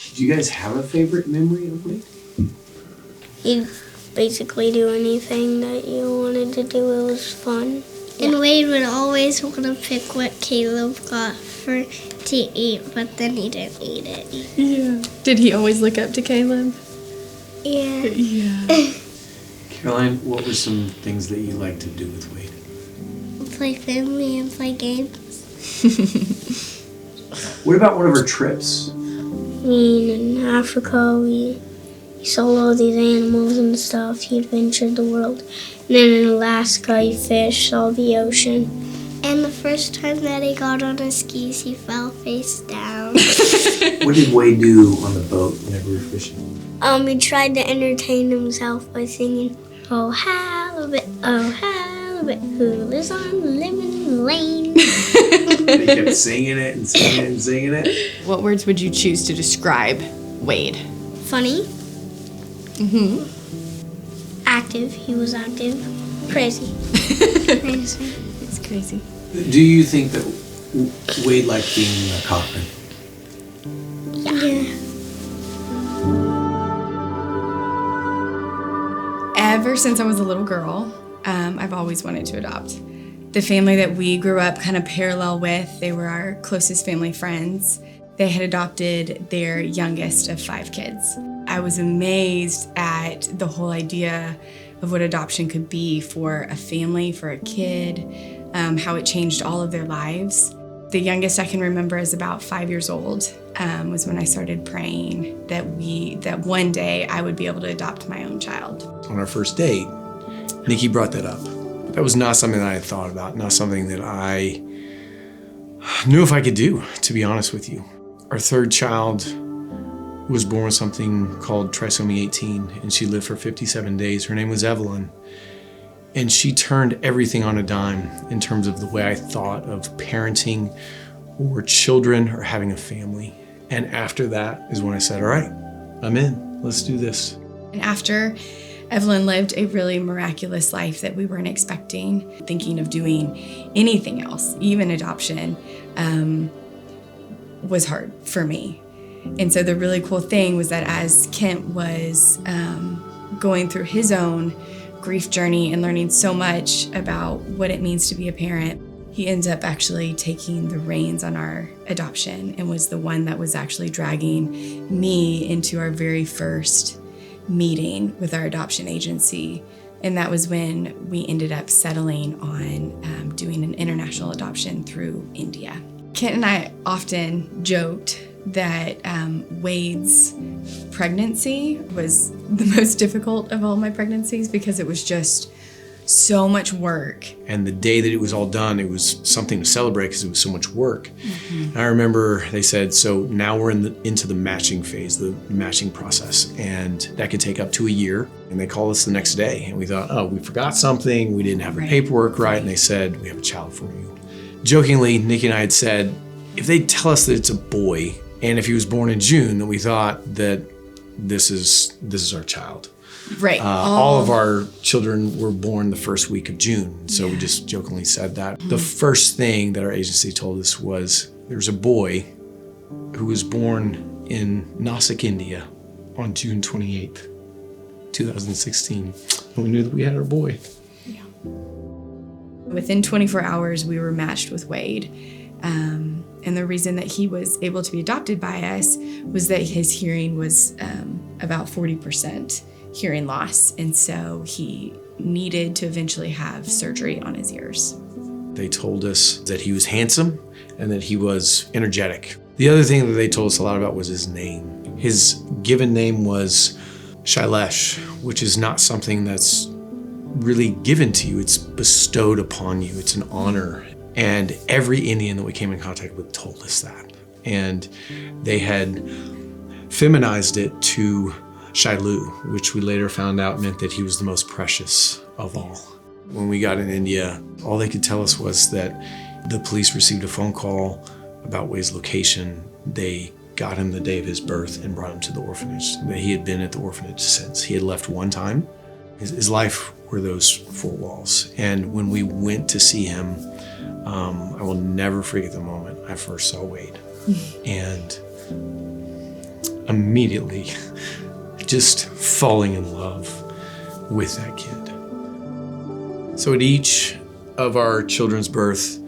Did you guys have a favorite memory of Wade? He'd basically do anything that you wanted to do. It was fun. And Wade would always want to pick what Caleb got to eat, but then he didn't eat it. Yeah. Did he always look up to Caleb? Yeah. Yeah. Caroline, what were some things that you liked to do with Wade? Play family and play games. What about one of our trips? In Africa, we saw all these animals and stuff. He adventured the world. And then in Alaska, he fished, saw the ocean. And the first time that he got on his skis, he fell face down. What did Wade do on the boat whenever we were fishing? He tried to entertain himself by singing, "Oh, halibut, who lives on the lemon lane." And he kept singing it and singing it and singing it. What words would you choose to describe Wade? Funny. Mm-hmm. Active. He was active. Crazy. Crazy. It's crazy. Do you think that Wade liked being a cockman? Yeah. Ever since I was a little girl, I've always wanted to adopt. The family that we grew up kind of parallel with, they were our closest family friends. They had adopted their youngest of 5 kids. I was amazed at the whole idea of what adoption could be for a family, for a kid, how it changed all of their lives. The youngest I can remember is about 5 years old, was when I started praying that one day I would be able to adopt my own child. On our first date, Nikki brought that up. That was not something that I had thought about, not something that I knew if I could do, to be honest with you. Our third child was born with something called trisomy 18, and she lived for 57 days. Her name was Evelyn. And she turned everything on a dime in terms of the way I thought of parenting or children or having a family. And after that is when I said, all right, I'm in, let's do this. And after Evelyn lived a really miraculous life that we weren't expecting, thinking of doing anything else, even adoption, was hard for me. And so the really cool thing was that as Kent was going through his own grief journey and learning so much about what it means to be a parent, he ends up actually taking the reins on our adoption and was the one that was actually dragging me into our very first meeting with our adoption agency. And that was when we ended up settling on doing an international adoption through India. Kent and I often joked that Wade's pregnancy was the most difficult of all my pregnancies because it was just so much work. And the day that it was all done, it was something to celebrate because it was so much work. Mm-hmm. And I remember they said, so now we're into the matching phase, the matching process. And that could take up to a year. And they called us the next day. And we thought, oh, we forgot something. We didn't have the paperwork right. And they said, we have a child for you. Jokingly, Nikki and I had said, if they tell us that it's a boy, and if he was born in June, then we thought that this is our child. Right. All of our children were born the first week of June, so we just jokingly said that. Mm-hmm. The first thing that our agency told us was there's a boy who was born in Nasik, India on June 28th, 2016. And we knew that we had our boy. Yeah. Within 24 hours, we were matched with Wade. And the reason that he was able to be adopted by us was that his hearing was about 40% hearing loss. And so he needed to eventually have surgery on his ears. They told us that he was handsome and that he was energetic. The other thing that they told us a lot about was his name. His given name was Shailesh, which is not something that's really given to you. It's bestowed upon you. It's an honor. And every Indian that we came in contact with told us that. And they had feminized it to Shailu, which we later found out meant that he was the most precious of all. When we got in India, all they could tell us was that the police received a phone call about Wade's location. They got him the day of his birth and brought him to the orphanage. That he had been at the orphanage since. He had left one time. His life were those 4 walls. And when we went to see him, I will never forget the moment I first saw Wade. And immediately just falling in love with that kid. So at each of our children's birth,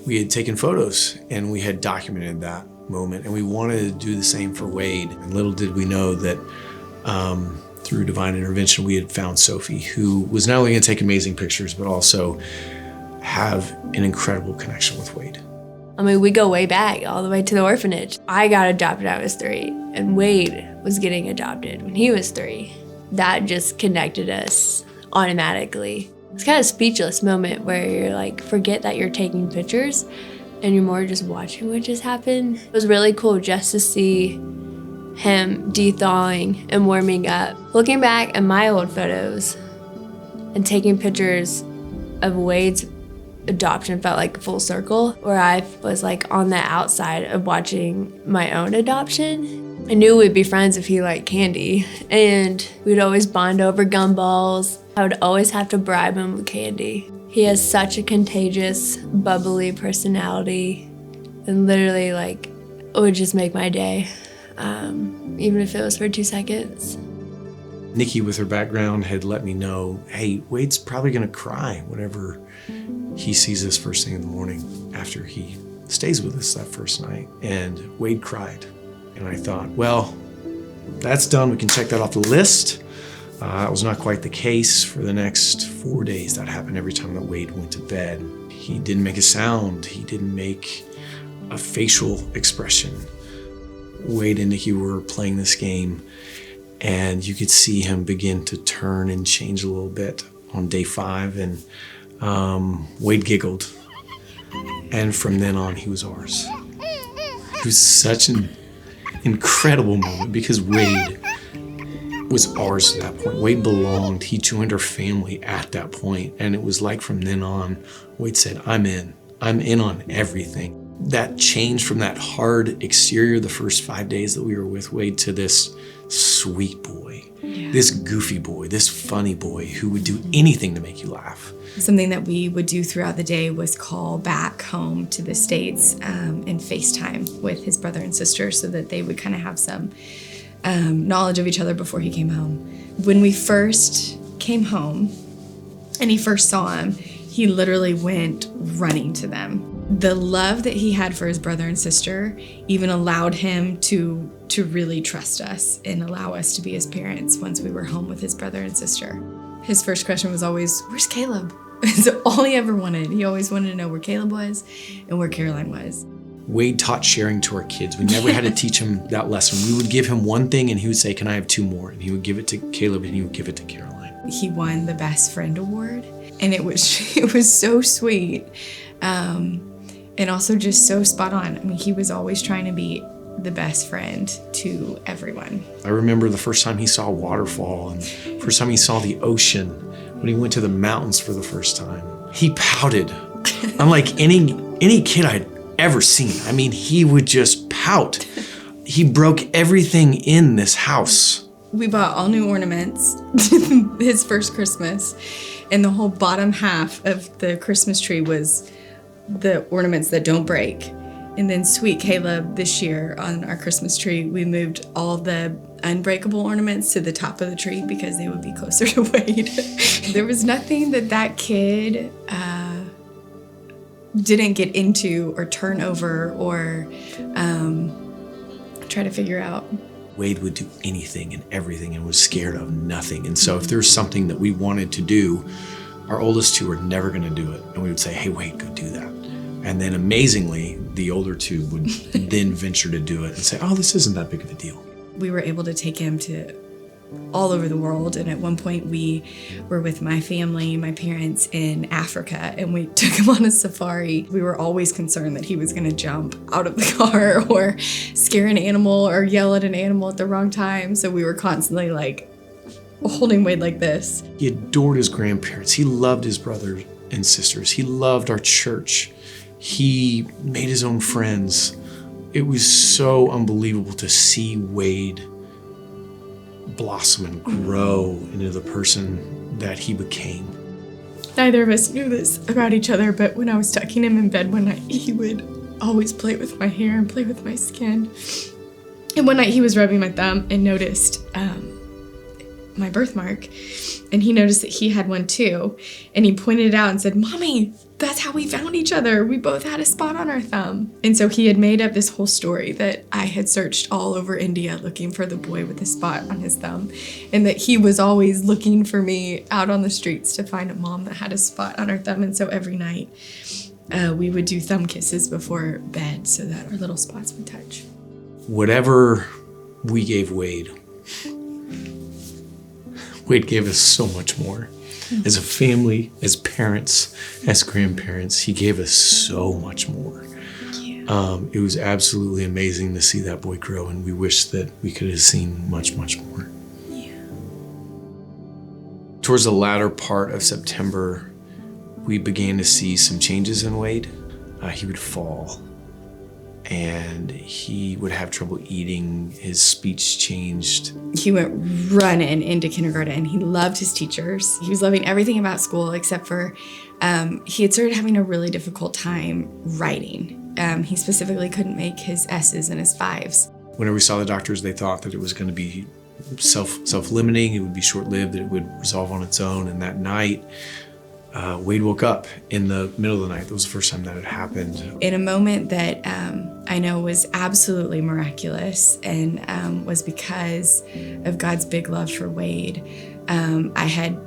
we had taken photos and we had documented that moment, and we wanted to do the same for Wade. And little did we know that through divine intervention, we had found Sophie, who was not only going to take amazing pictures, but also have an incredible connection with Wade. I mean, we go way back, all the way to the orphanage. I got adopted when I was 3, and Wade was getting adopted when he was 3. That just connected us automatically. It's kind of a speechless moment where you're like, forget that you're taking pictures and you're more just watching what just happened. It was really cool just to see him de-thawing and warming up. Looking back at my old photos and taking pictures of Wade's adoption felt like a full circle, where I was like on the outside of watching my own adoption. I knew we'd be friends if he liked candy, and we'd always bond over gumballs. I would always have to bribe him with candy. He has such a contagious, bubbly personality, and literally like it would just make my day, even if it was for 2 seconds. Nikki, with her background, had let me know, hey, Wade's probably gonna cry whenever he sees us first thing in the morning after he stays with us that first night. And Wade cried. And I thought, well, that's done. We can check that off the list. That was not quite the case. For the next 4 days, that happened every time that Wade went to bed. He didn't make a sound. He didn't make a facial expression. Wade and Nikki were playing this game, and you could see him begin to turn and change a little bit on day 5. And Wade giggled. And from then on, he was ours. It was such an incredible moment because Wade was ours at that point. Wade belonged. He joined our family at that point. And it was like from then on, Wade said, I'm in. I'm in on everything. That change from that hard exterior the first 5 days that we were with Wade to this sweet boy, this goofy boy, this funny boy who would do anything to make you laugh. Something that we would do throughout the day was call back home to the States and FaceTime with his brother and sister so that they would kind of have some knowledge of each other before he came home. When we first came home and he first saw him, he literally went running to them. The love that he had for his brother and sister even allowed him to really trust us and allow us to be his parents once we were home with his brother and sister. His first question was always, where's Caleb? It's all he ever wanted. He always wanted to know where Caleb was and where Caroline was. Wade taught sharing to our kids. We never had to teach him that lesson. We would give him one thing and he would say, can I have 2 more? And he would give it to Caleb and he would give it to Caroline. He won the Best Friend Award, and it was so sweet and also just so spot on. I mean, he was always trying to be the best friend to everyone. I remember the first time he saw a waterfall and first time he saw the ocean, when he went to the mountains for the first time. He pouted, unlike any kid I'd ever seen. I mean, he would just pout. He broke everything in this house. We bought all new ornaments his first Christmas, and the whole bottom half of the Christmas tree was the ornaments that don't break. And then sweet Caleb, this year on our Christmas tree, we moved all the unbreakable ornaments to the top of the tree because they would be closer to Wade. There was nothing that kid didn't get into or turn over or try to figure out. Wade would do anything and everything and was scared of nothing. And so if there's something that we wanted to do, our oldest 2 were never going to do it. And we would say, hey, Wade, go do that. And then amazingly, the older 2 would then venture to do it and say, oh, this isn't that big of a deal. We were able to take him to all over the world. And at one point we were with my family, my parents in Africa, and we took him on a safari. We were always concerned that he was going to jump out of the car or scare an animal or yell at an animal at the wrong time. So we were constantly like holding Wade like this. He adored his grandparents. He loved his brothers and sisters. He loved our church. He made his own friends. It was so unbelievable to see Wade blossom and grow into the person that he became. Neither of us knew this about each other, but when I was tucking him in bed one night, he would always play with my hair and play with my skin. And one night he was rubbing my thumb and noticed my birthmark, and he noticed that he had one too, and he pointed it out and said, "Mommy, that's how we found each other. We both had a spot on our thumb." And so he had made up this whole story that I had searched all over India looking for the boy with the spot on his thumb, and that he was always looking for me out on the streets to find a mom that had a spot on her thumb. And so every night we would do thumb kisses before bed so that our little spots would touch. Whatever we gave Wade, Wade gave us so much more. As a family, as parents, as grandparents, he gave us so much more. It was absolutely amazing to see that boy grow, and we wish that we could have seen much, much more. Towards the latter part of September, we began to see some changes in Wade. He would fall, and he would have trouble eating. His speech changed. He went running into kindergarten, and he loved his teachers. He was loving everything about school except for he had started having a really difficult time writing. He specifically couldn't make his S's and his 5s. Whenever we saw the doctors, they thought that it was going to be self-limiting, it would be short-lived, that it would resolve on its own. And that night, Wade woke up in the middle of the night. That was the first time that had happened. In a moment that I know was absolutely miraculous and was because of God's big love for Wade, I had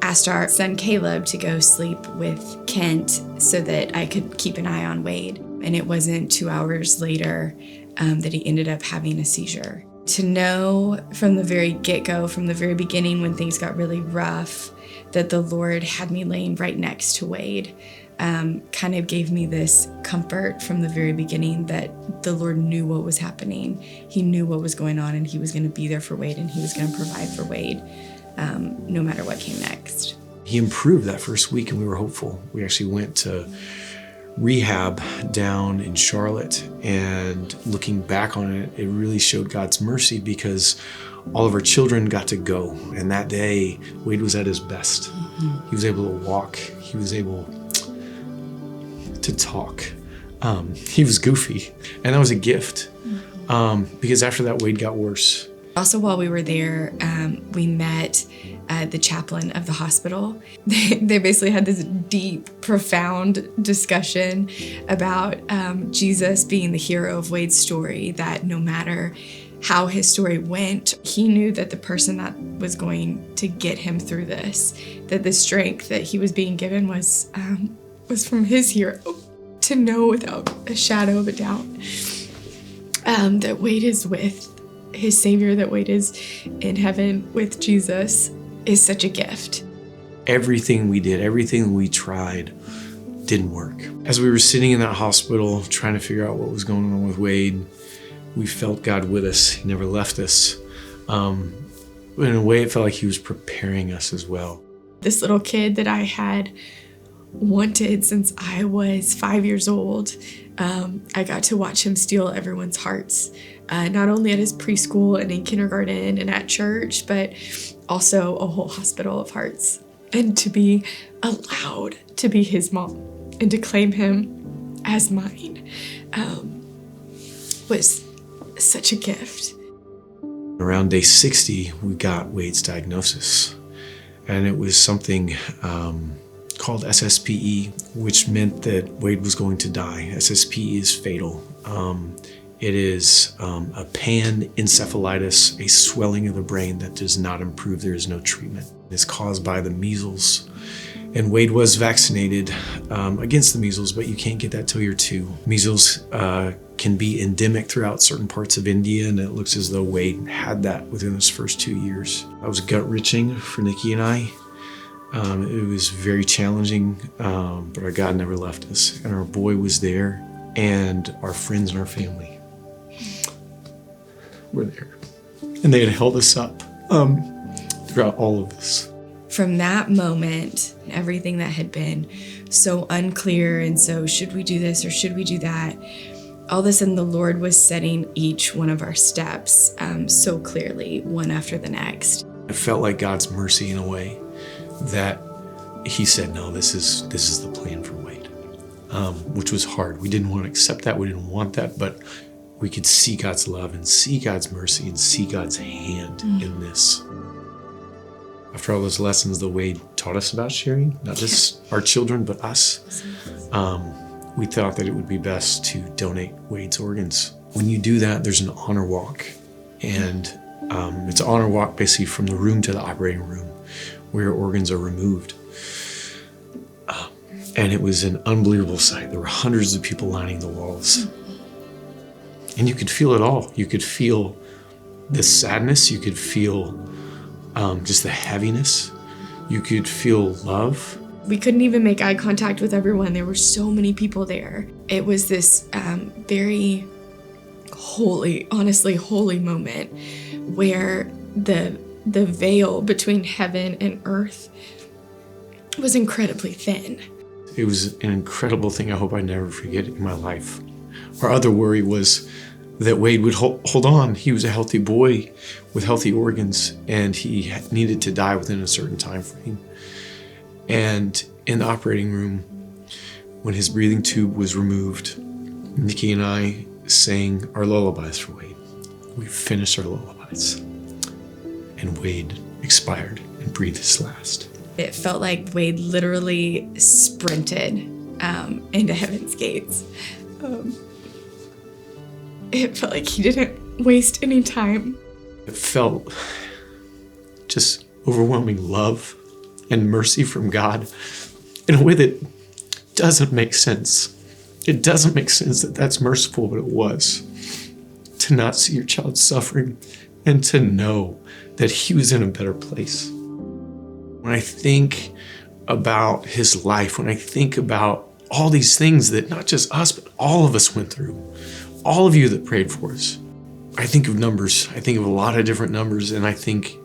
asked our son Caleb to go sleep with Kent so that I could keep an eye on Wade. And it wasn't 2 hours later that he ended up having a seizure. To know from the very get-go, from the very beginning when things got really rough, that the Lord had me laying right next to Wade, kind of gave me this comfort from the very beginning that the Lord knew what was happening. He knew what was going on, and he was going to be there for Wade, and he was going to provide for Wade no matter what came next. He improved that first week, and we were hopeful. We actually went to rehab down in Charlotte, and looking back on it, it really showed God's mercy because all of our children got to go. And that day, Wade was at his best. He was able to walk. He was able to talk. He was goofy, and that was a gift because after that, Wade got worse. Also, while we were there, we met the chaplain of the hospital. They basically had this deep, profound discussion about Jesus being the hero of Wade's story, that no matter how his story went, he knew that the person that was going to get him through this, that the strength that he was being given was from his hero. To know without a shadow of a doubt that Wade is with his Savior, that Wade is in heaven with Jesus, is such a gift. Everything we did, everything we tried didn't work. As we were sitting in that hospital trying to figure out what was going on with Wade, we felt God with us. He never left us. In a way, it felt like he was preparing us as well. This little kid that I had wanted since I was 5 years old, I got to watch him steal everyone's hearts, not only at his preschool and in kindergarten and at church, but also a whole hospital of hearts. And to be allowed to be his mom and to claim him as mine was such a gift. Around day 60, we got Wade's diagnosis, and it was something called SSPE, which meant that Wade was going to die. SSPE is fatal. It is a panencephalitis, a swelling of the brain that does not improve. There is no treatment. It's caused by the measles. And Wade was vaccinated against the measles, but you can't get that till you're 2. Measles can be endemic throughout certain parts of India, and it looks as though Wade had that within his first 2 years. That was gut-wrenching for Nikki and I. It was very challenging, but our God never left us, and our boy was there, and our friends and our family were there, and they had held us up throughout all of this. From that moment, everything that had been so unclear and so should we do this or should we do that, all of a sudden the Lord was setting each one of our steps so clearly, one after the next. It felt like God's mercy in a way that he said, no, this is the plan for Wade, which was hard. We didn't want to accept that. We didn't want that, but we could see God's love and see God's mercy and see God's hand in this. After all those lessons that Wade taught us about sharing, not just our children, but us, we thought that it would be best to donate Wade's organs. When you do that, there's an honor walk. And it's an honor walk basically from the room to the operating room where organs are removed. And it was an unbelievable sight. There were hundreds of people lining the walls. And you could feel it all. You could feel the sadness. You could feel just the heaviness. You could feel love. We couldn't even make eye contact with everyone. There were so many people there. It was this very holy, honestly holy moment where the veil between heaven and earth was incredibly thin. It was an incredible thing I hope I never forget in my life. Our other worry was that Wade would hold on. He was a healthy boy with healthy organs, and he needed to die within a certain time frame. And in the operating room, when his breathing tube was removed, Nikki and I sang our lullabies for Wade. We finished our lullabies, and Wade expired and breathed his last. It felt like Wade literally sprinted into heaven's gates. It felt like he didn't waste any time. It felt just overwhelming love and mercy from God in a way that doesn't make sense. It doesn't make sense that that's merciful, but it was. To not see your child suffering and to know that he was in a better place. When I think about his life, when I think about all these things that not just us, but all of us went through, all of you that prayed for us, I think of numbers. I think of a lot of different numbers, and I think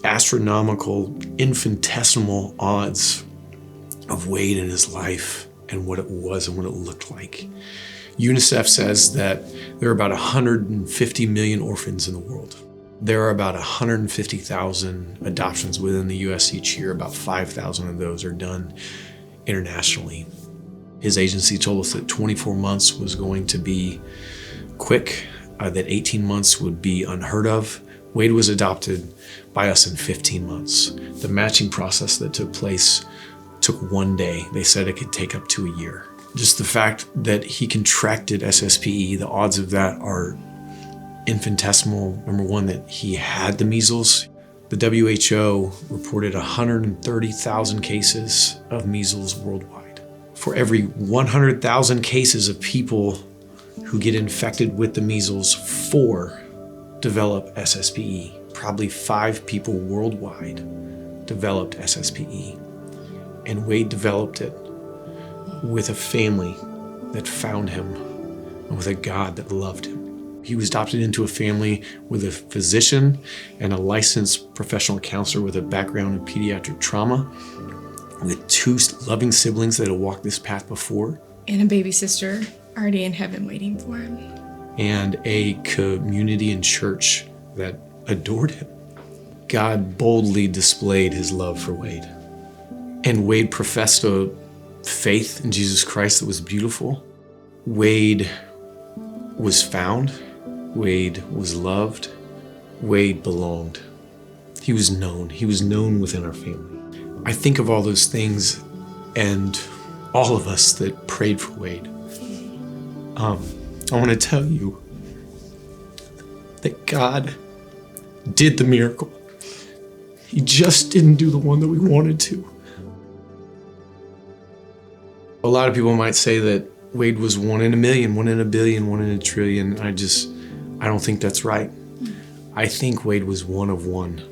astronomical, infinitesimal odds of Wade in his life and what it was and what it looked like. UNICEF says that there are about 150 million orphans in the world. There are about 150,000 adoptions within the U.S. each year. About 5,000 of those are done internationally. His agency told us that 24 months was going to be quick, that 18 months would be unheard of. Wade was adopted by us in 15 months. The matching process that took place took 1 day. They said it could take up to a year. Just the fact that he contracted SSPE, the odds of that are infinitesimal. Number one, that he had the measles. The WHO reported 130,000 cases of measles worldwide. For every 100,000 cases of people who get infected with the measles, 4 develop SSPE. Probably 5 people worldwide developed SSPE. And Wade developed it with a family that found him and with a God that loved him. He was adopted into a family with a physician and a licensed professional counselor with a background in pediatric trauma, with 2 loving siblings that had walked this path before. And a baby sister already in heaven waiting for him. And a community and church that adored him. God boldly displayed his love for Wade. And Wade professed a faith in Jesus Christ that was beautiful. Wade was found. Wade was loved. Wade belonged. He was known. He was known within our family. I think of all those things and all of us that prayed for Wade. I want to tell you that God did the miracle. He just didn't do the one that we wanted to. A lot of people might say that Wade was 1 in a million, 1 in a billion, 1 in a trillion. I don't think that's right. I think Wade was 1 of 1.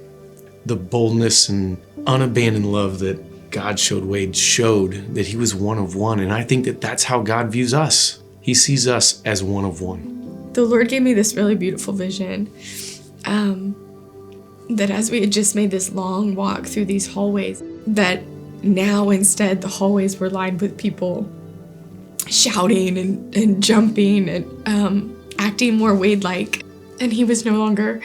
The boldness and unabandoned love that God showed Wade showed that he was 1 of 1. And I think that that's how God views us. He sees us as 1 of 1. The Lord gave me this really beautiful vision that as we had just made this long walk through these hallways, that now instead the hallways were lined with people shouting and jumping and acting more Wade-like. And he was no longer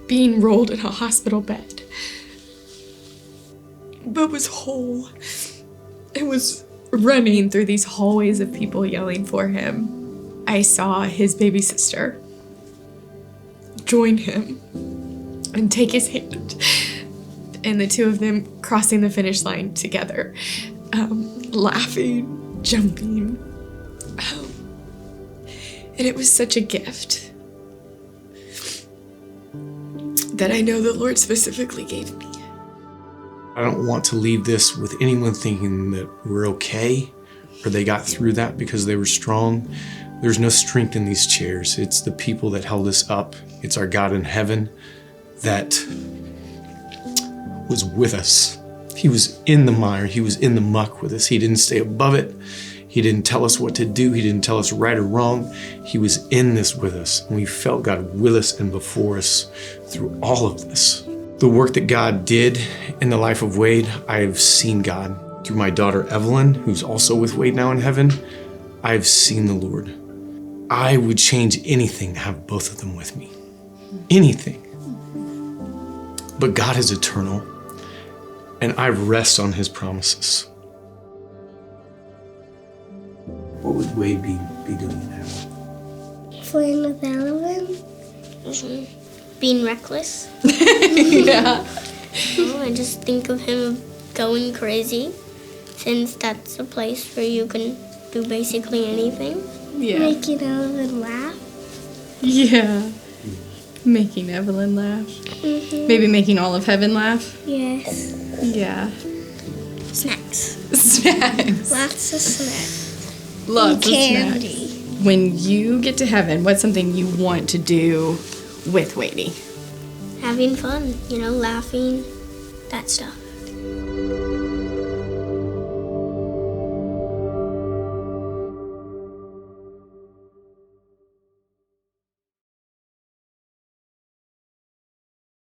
being rolled in a hospital bed, but was whole. It was running through these hallways of people yelling for him, I saw his baby sister join him and take his hand, and the two of them crossing the finish line together, laughing, jumping. And it was such a gift that I know the Lord specifically gave me. I don't want to leave this with anyone thinking that we're okay or they got through that because they were strong. There's no strength in these chairs. It's the people that held us up. It's our God in heaven that was with us. He was in the mire. He was in the muck with us. He didn't stay above it. He didn't tell us what to do. He didn't tell us right or wrong. He was in this with us. And we felt God with us and before us through all of this. The work that God did in the life of Wade, I've seen God. Through my daughter Evelyn, who's also with Wade now in heaven, I've seen the Lord. I would change anything to have both of them with me. Anything. But God is eternal, and I rest on his promises. What would Wade be doing now? Playing with Evelyn. Being reckless. Yeah. I just think of him going crazy, since that's a place where you can do basically anything. Yeah. Making Evelyn laugh. Yeah. Making Evelyn laugh. Maybe making all of heaven laugh. Yes. Yeah. Snacks. Snacks. Lots of snacks. Lots And of candy. snacks. When you get to heaven, what's something you want to do with Wadey? Having fun, laughing, that stuff.